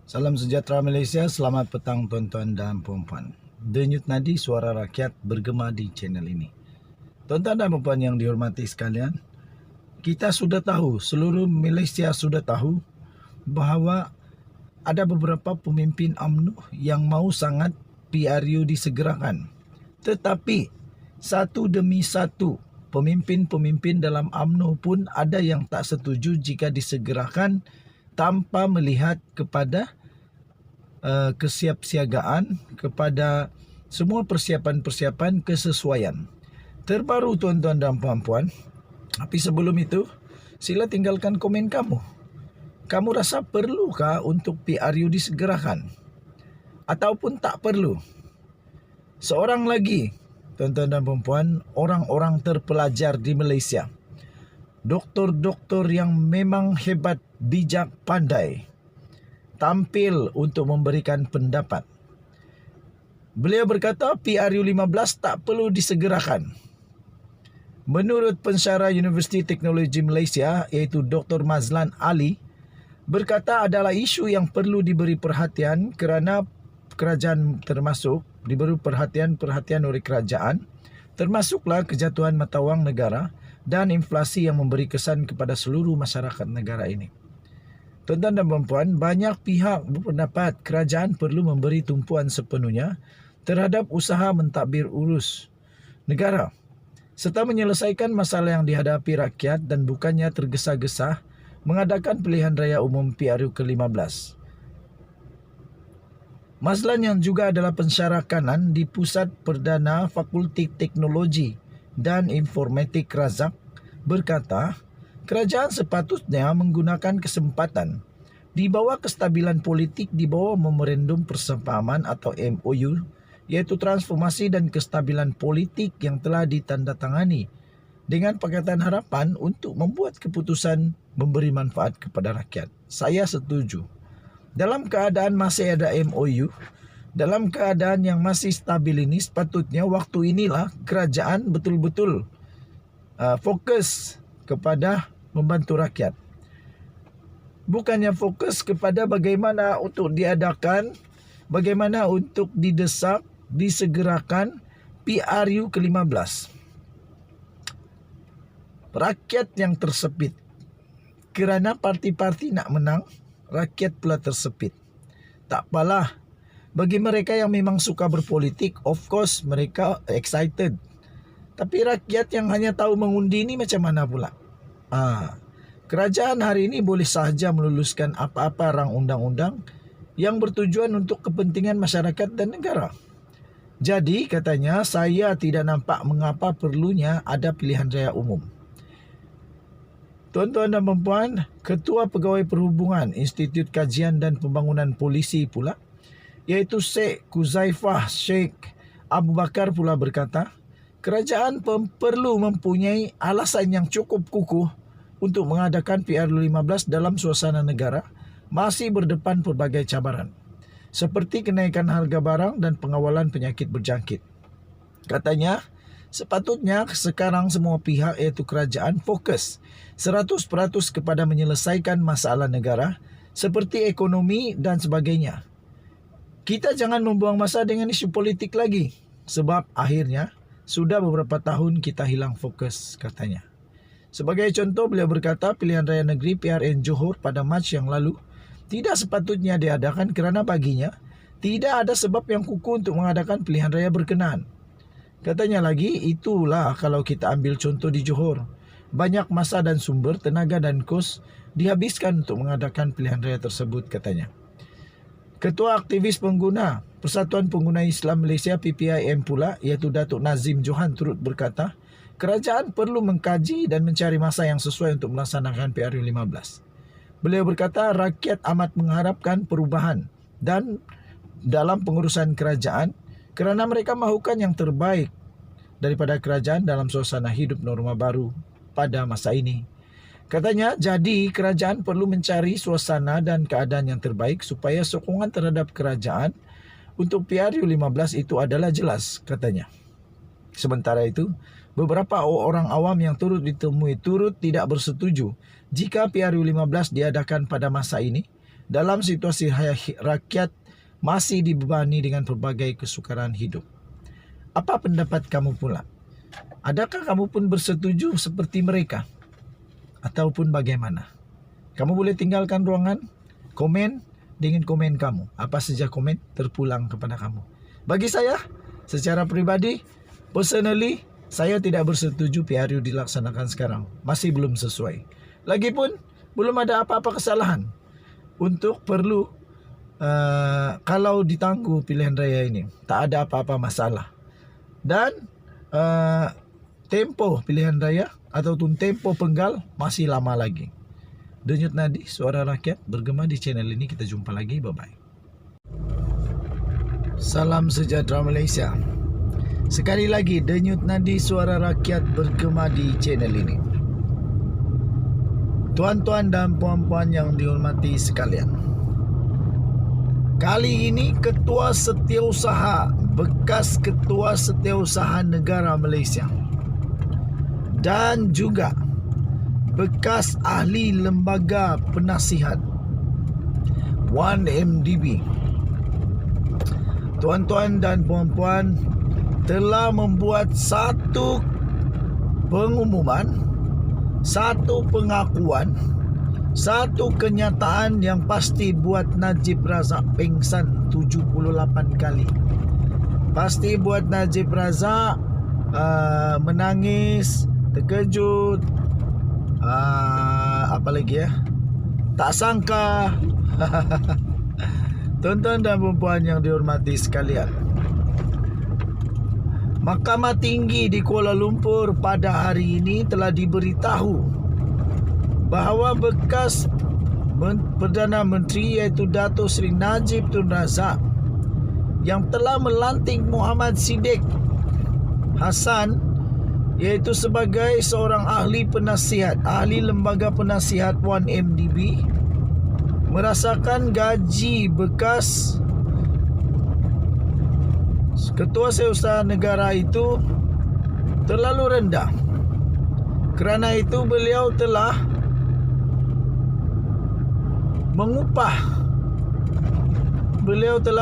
Salam sejahtera Malaysia, selamat petang tuan-tuan dan puan-puan. Denyut nadi suara rakyat bergema di channel ini. Tuan-tuan dan puan-puan yang dihormati sekalian, kita sudah tahu, seluruh Malaysia sudah tahu bahawa ada beberapa pemimpin UMNO yang mau sangat PRU disegerakan. Tetapi satu demi satu pemimpin-pemimpin dalam UMNO pun ada yang tak setuju jika disegerakan tanpa melihat kepada kesiapsiagaan, kepada semua persiapan-persiapan kesesuaian. Terbaru tuan-tuan dan puan-puan, tapi sebelum itu, sila tinggalkan komen kamu. Kamu rasa perlukah untuk PRU disegerakan? Ataupun tak perlu? Seorang lagi, tuan-tuan dan puan-puan, orang-orang terpelajar di Malaysia, doktor-doktor yang memang hebat, bijak, pandai, tampil untuk memberikan pendapat. Beliau berkata PRU 15 tak perlu disegerakan. Menurut pensyarah Universiti Teknologi Malaysia, iaitu Dr. Mazlan Ali, berkata adalah isu yang perlu diberi perhatian kerana kerajaan termasuk diberi perhatian oleh kerajaan, termasuklah kejatuhan mata wang negara dan inflasi yang memberi kesan kepada seluruh masyarakat negara ini. Tuan-tuan dan puan-puan, banyak pihak berpendapat kerajaan perlu memberi tumpuan sepenuhnya terhadap usaha mentadbir urus negara serta menyelesaikan masalah yang dihadapi rakyat dan bukannya tergesa-gesa mengadakan pilihan raya umum PRU ke-15. Mazlan yang juga adalah pensyarah kanan di Pusat Perdana Fakulti Teknologi dan Informatik Razak berkata, kerajaan sepatutnya menggunakan kesempatan di bawah kestabilan politik di bawah memorandum persepahaman atau MOU, iaitu transformasi dan kestabilan politik yang telah ditandatangani dengan Pakatan Harapan untuk membuat keputusan memberi manfaat kepada rakyat. Saya setuju. Dalam keadaan masih ada MOU, dalam keadaan yang masih stabil ini, sepatutnya waktu inilah kerajaan betul-betul fokus kepada membantu rakyat. Bukannya fokus kepada bagaimana untuk diadakan, bagaimana untuk didesak, disegerakan PRU ke-15. Rakyat yang tersepit. Kerana parti-parti nak menang, rakyat pula tersepit. Tak apalah. Bagi mereka yang memang suka berpolitik, of course mereka excited. Tapi rakyat yang hanya tahu mengundi ni macam mana pula? Kerajaan hari ini boleh sahaja meluluskan apa-apa rang undang-undang yang bertujuan untuk kepentingan masyarakat dan negara. Jadi katanya, saya tidak nampak mengapa perlunya ada pilihan raya umum. Tuan-tuan dan puan-puan, Ketua Pegawai Perhubungan Institut Kajian dan Pembangunan Polisi pula, iaitu Sheikh Kuzaifah Sheikh Abu Bakar pula berkata, kerajaan perlu mempunyai alasan yang cukup kukuh untuk mengadakan PRU 15 dalam suasana negara masih berdepan pelbagai cabaran, seperti kenaikan harga barang dan pengawalan penyakit berjangkit. Katanya, sepatutnya sekarang semua pihak iaitu kerajaan fokus 100% kepada menyelesaikan masalah negara seperti ekonomi dan sebagainya. Kita jangan membuang masa dengan isu politik lagi sebab akhirnya sudah beberapa tahun kita hilang fokus, katanya. Sebagai contoh, beliau berkata pilihan raya negeri PRN Johor pada Mac yang lalu tidak sepatutnya diadakan kerana baginya tidak ada sebab yang kukuh untuk mengadakan pilihan raya berkenaan. Katanya lagi, itulah kalau kita ambil contoh di Johor. Banyak masa dan sumber, tenaga dan kos dihabiskan untuk mengadakan pilihan raya tersebut, katanya. Ketua Aktivis Pengguna Persatuan Pengguna Islam Malaysia PPIM pula, iaitu Datuk Nazim Johan turut berkata, kerajaan perlu mengkaji dan mencari masa yang sesuai untuk melaksanakan PRU 15. Beliau berkata rakyat amat mengharapkan perubahan dan dalam pengurusan kerajaan kerana mereka mahukan yang terbaik daripada kerajaan dalam suasana hidup norma baru pada masa ini. Katanya, jadi kerajaan perlu mencari suasana dan keadaan yang terbaik supaya sokongan terhadap kerajaan untuk PRU 15 itu adalah jelas, katanya. Sementara itu, beberapa orang awam yang turut ditemui turut tidak bersetuju jika PRU 15 diadakan pada masa ini dalam situasi rakyat masih dibebani dengan berbagai kesukaran hidup. Apa pendapat kamu pula? Adakah kamu pun bersetuju seperti mereka? Ataupun bagaimana? Kamu boleh tinggalkan ruangan, komen dengan komen kamu. Apa saja komen terpulang kepada kamu. Bagi saya, secara pribadi, personally, saya tidak bersetuju PRU dilaksanakan sekarang. Masih belum sesuai. Lagipun, belum ada apa-apa kesalahan untuk perlu kalau ditangguh pilihan raya ini. Tak ada apa-apa masalah. Dan tempo pilihan raya ataupun tempo penggal masih lama lagi. Denyut Nadi, Suara Rakyat bergema di channel ini. Kita jumpa lagi. Bye-bye. Salam sejahtera Malaysia. Sekali lagi, Denyut Nadi Suara Rakyat bergema di channel ini. Tuan-tuan dan puan-puan yang dihormati sekalian, kali ini Ketua Setiausaha, bekas Ketua Setiausaha Negara Malaysia dan juga bekas ahli lembaga penasihat 1MDB, tuan-tuan dan puan-puan, telah membuat satu pengumuman, satu pengakuan, satu kenyataan yang pasti buat Najib Razak pengsan 78 kali. Pasti buat Najib Razak menangis, terkejut, apa lagi ya, tak sangka. Tuan-tuan dan puan-puan yang dihormati sekalian, Mahkamah Tinggi di Kuala Lumpur pada hari ini telah diberitahu bahawa bekas Perdana Menteri iaitu Dato' Seri Najib Tun Razak yang telah melantik Muhammad Siddiq Hassan iaitu sebagai seorang ahli penasihat, ahli lembaga penasihat 1MDB, merasakan gaji bekas Ketua Setiausaha Negara itu terlalu rendah. Kerana itu beliau telah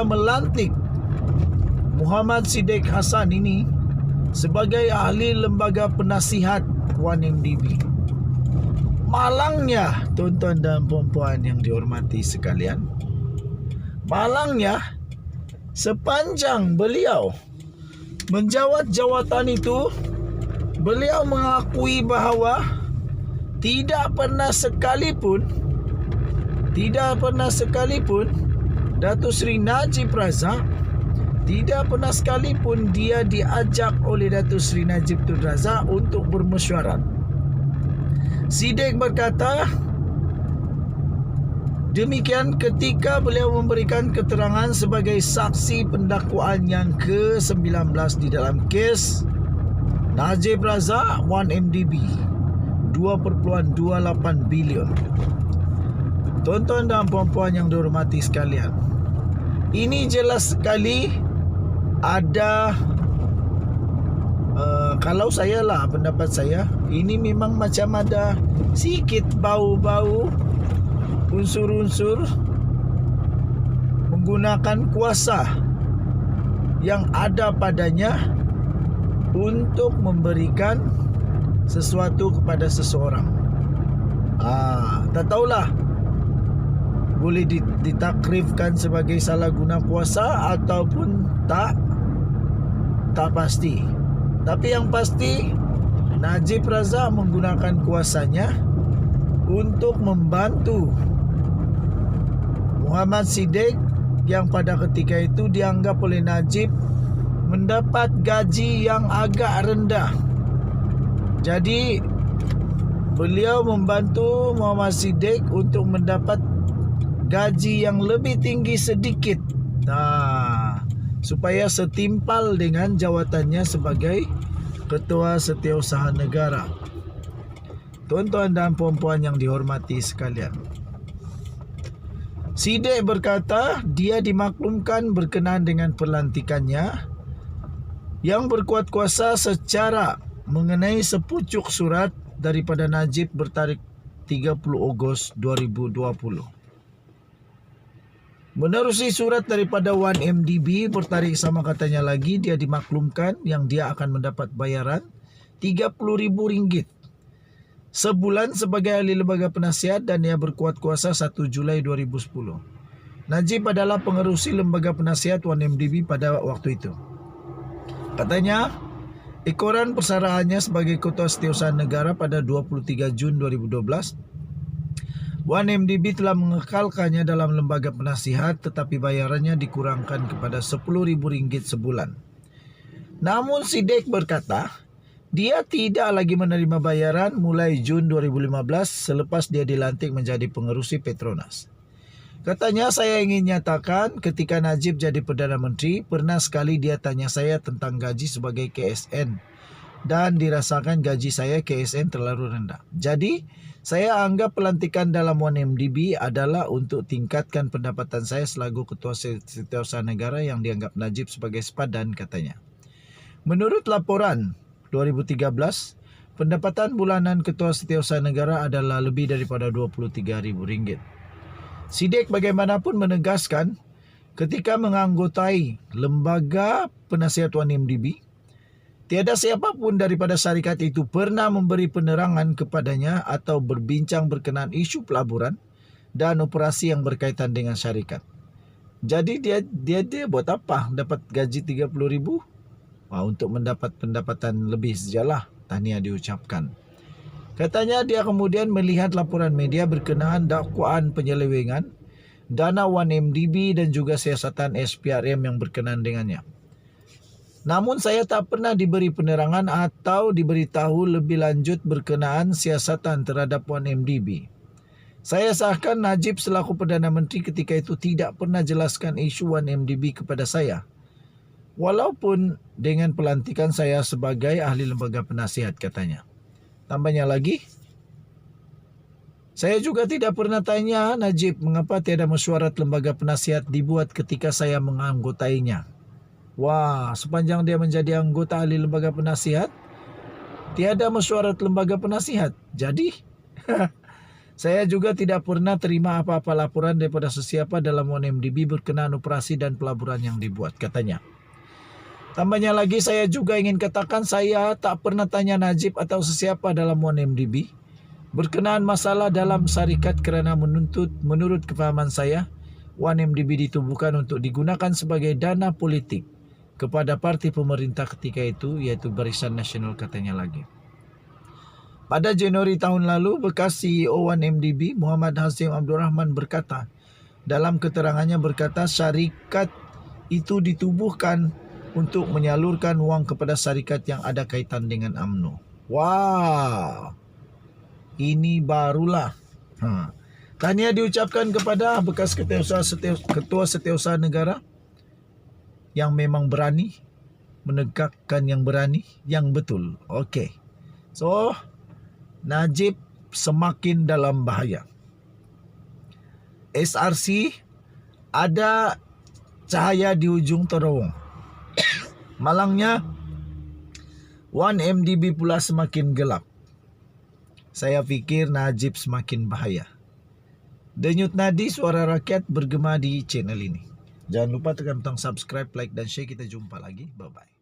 melantik Muhammad Siddiq Hassan ini sebagai ahli lembaga penasihat 1MDB. Malangnya, tuan-tuan dan puan-puan yang dihormati sekalian, malangnya, sepanjang beliau menjawat jawatan itu, beliau mengakui bahawa tidak pernah sekalipun Dato' Seri Najib Razak, tidak pernah sekalipun dia diajak oleh Dato' Seri Najib Tun Razak untuk bermesyuarat. Siddiq berkata demikian ketika beliau memberikan keterangan sebagai saksi pendakwaan yang ke-19 di dalam kes Najib Razak 1MDB 2.28 bilion. Tuan-tuan dan puan-puan yang dihormati sekalian, ini jelas sekali ada kalau saya lah, pendapat saya, ini memang macam ada sikit bau-bau unsur-unsur menggunakan kuasa yang ada padanya untuk memberikan sesuatu kepada seseorang. Tak tahulah, boleh ditakrifkan sebagai salah guna kuasa ataupun tak pasti. Tapi yang pasti, Najib Razak menggunakan kuasanya untuk membantu Muhammad Siddiq yang pada ketika itu dianggap oleh Najib mendapat gaji yang agak rendah. Jadi beliau membantu Muhammad Siddiq untuk mendapat gaji yang lebih tinggi sedikit, supaya setimpal dengan jawatannya sebagai Ketua Setiausaha Negara. Tuan-tuan dan puan-puan yang dihormati sekalian, Siddiq berkata dia dimaklumkan berkenaan dengan pelantikannya yang berkuat kuasa secara mengenai sepucuk surat daripada Najib bertarikh 30 Ogos 2020. Menerusi surat daripada 1MDB, bertarik sama katanya lagi, dia dimaklumkan yang dia akan mendapat bayaran RM30,000 sebulan sebagai ahli lembaga penasihat dan ia berkuat kuasa 1 Julai 2010. Najib adalah pengerusi lembaga penasihat 1MDB pada waktu itu. Katanya, ekoran persaraannya sebagai Ketua Setiausaha Negara pada 23 Jun 2012, 1MDB telah mengekalkannya dalam lembaga penasihat tetapi bayarannya dikurangkan kepada RM10,000 sebulan. Namun Sidek berkata, dia tidak lagi menerima bayaran mulai Jun 2015 selepas dia dilantik menjadi pengerusi Petronas. Katanya, saya ingin nyatakan ketika Najib jadi Perdana Menteri, pernah sekali dia tanya saya tentang gaji sebagai KSN dan dirasakan gaji saya KSN terlalu rendah. Jadi, saya anggap pelantikan dalam 1MDB adalah untuk tingkatkan pendapatan saya selaku Ketua Setiausaha Negara yang dianggap Najib sebagai sepadan, katanya. Menurut laporan 2013, pendapatan bulanan Ketua Setiausaha Negara adalah lebih daripada RM23,000. Sidek bagaimanapun menegaskan ketika menganggotai lembaga penasihat 1MDB, tiada siapapun daripada syarikat itu pernah memberi penerangan kepadanya atau berbincang berkenaan isu pelaburan dan operasi yang berkaitan dengan syarikat. Jadi dia buat apa dapat gaji RM30,000? Untuk mendapat pendapatan lebih sajalah, tahniah diucapkan. Katanya dia kemudian melihat laporan media berkenaan dakwaan penyelewengan dana 1MDB dan juga siasatan SPRM yang berkenaan dengannya. Namun saya tak pernah diberi penerangan atau diberitahu lebih lanjut berkenaan siasatan terhadap 1MDB. Saya sahkan Najib selaku Perdana Menteri ketika itu tidak pernah jelaskan isu 1MDB kepada saya. Walaupun dengan pelantikan saya sebagai ahli lembaga penasihat, katanya. Tambahnya lagi, saya juga tidak pernah tanya Najib mengapa tiada mesyuarat lembaga penasihat dibuat ketika saya menganggotainya. Wah, sepanjang dia menjadi anggota ahli lembaga penasihat, tiada mesyuarat lembaga penasihat. Jadi, saya juga tidak pernah terima apa-apa laporan daripada sesiapa dalam 1MDB berkenaan operasi dan pelaburan yang dibuat, katanya. Tambahnya lagi, saya juga ingin katakan saya tak pernah tanya Najib atau sesiapa dalam 1MDB berkenaan masalah dalam syarikat kerana menurut kefahaman saya, 1MDB ditubuhkan untuk digunakan sebagai dana politik kepada parti pemerintah ketika itu, iaitu Barisan Nasional, katanya lagi. Pada Januari tahun lalu, bekas CEO 1MDB Muhammad Hazim Abdul Rahman berkata, dalam keterangannya berkata syarikat itu ditubuhkan untuk menyalurkan wang kepada syarikat yang ada kaitan dengan UMNO. Wow, ini barulah. Tahniah diucapkan kepada bekas Ketua Setiausaha Negara yang memang berani menegakkan yang berani, yang betul. Okey. So, Najib semakin dalam bahaya. SRC ada cahaya di ujung terowong. Malangnya 1MDB pula semakin gelap. Saya fikir Najib semakin bahaya. Denyut nadi suara rakyat bergema di channel ini. Jangan lupa tekan butang subscribe, like dan share. Kita jumpa lagi. Bye-bye.